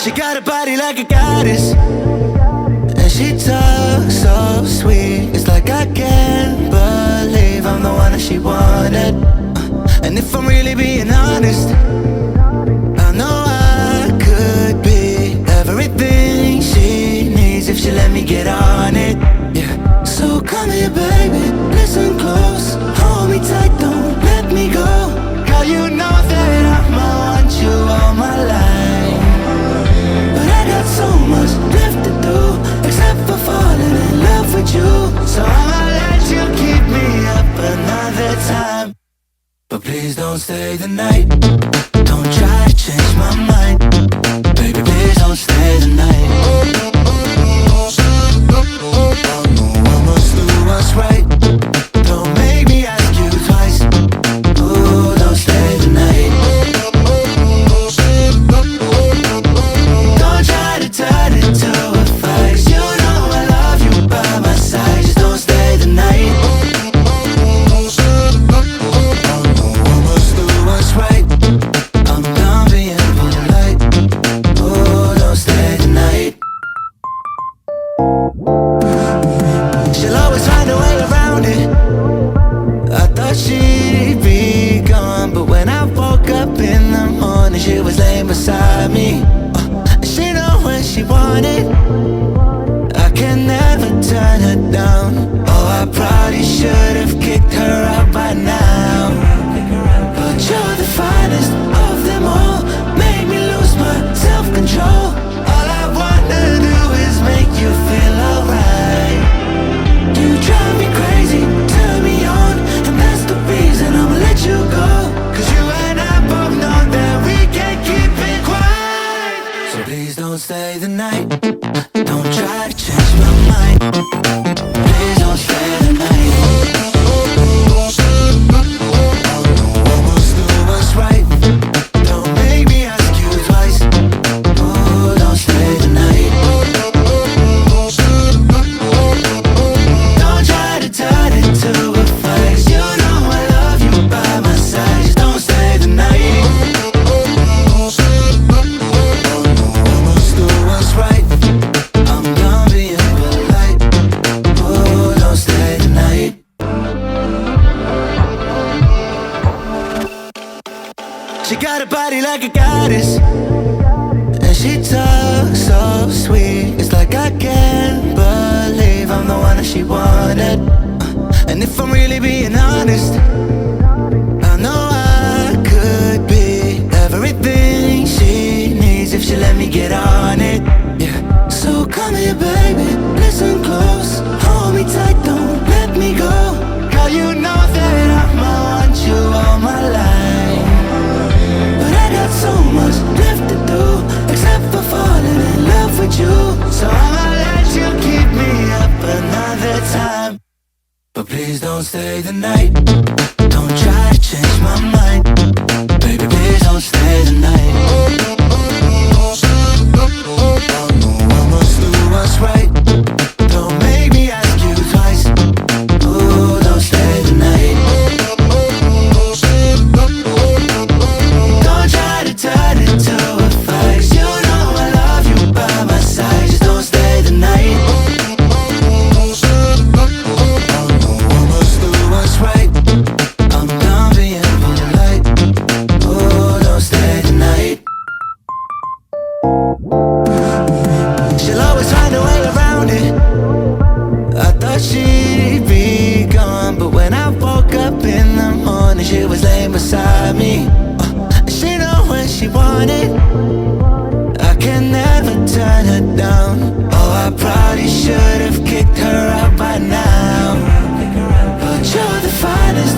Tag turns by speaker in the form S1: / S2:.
S1: She got a body like a goddess, and she talks so sweet. It's like I can't believe I'm the one that she wanted. And if I'm really being honest, I know I could be everything she needs if she let me get on it. Yeah. So come here, baby, listen close, hold me tight, don't let me go. Girl, you know that I'ma want you all my life, but I got so much left to do, except for falling in love with you. So I'ma let you keep me up another time, but please don't stay the night. Don't try to change my mind, baby, please don't stay the night. I must do what's right, don't make me ask you twice. Ooh, don't stay the night. Don't try to turn it to a fight, you know I love you by my side. Just don't stay the night. I must do what's right, I'm done being polite. Ooh, don't stay the night. She'll always find a way around it. I thought she'd be gone, but when I woke up in the morning, she was laying beside me. She know when she wanted, I can never turn her down. Oh, I probably should've kicked her out by now, but you're the finest of them all, made me lose my self-control. All I wanna do is make you feel alright. You drive me crazy, turn me on, and that's the reason I'ma let you go. Cause you and I both know that we can't keep it quiet. So please don't stay the night, don't try to change my mind. Please don't stay the night. I must do what's right, don't make me ask you twice. Ooh, don't stay the night. Don't try to turn it to a fight, you know I love you by my side. Just don't stay the night. I must do what's right, I'm done being polite. Ooh, don't stay the night. She got a body like a goddess, and she talks so sweet. It's like I can't believe I'm the one that she wanted. And if I'm really being honest, I know I could be everything she needs if she let me get on it. Yeah. So come here, baby, listen close, hold me tight, don't let me go. Girl, you know that I'ma want you all my life, but I got so much left to do, except for falling in love with you. So I'ma let you keep me up another time, but please don't stay the night. Don't try to change my mind, baby, please don't stay the night. I must do what's right, don't make me ask you twice. Ooh, don't stay the night. Don't try to turn it to a fight, you know I love you by my side. Just don't stay the night. I must do what's right, I'm done being polite. Ooh, don't stay the night. She'll always find a way around it. I thought she'd be gone, but when I woke up in the morning, she was laying beside me. She know when she wanted, I can never turn her down. Oh, I probably should've kicked her out by now, but you're the finest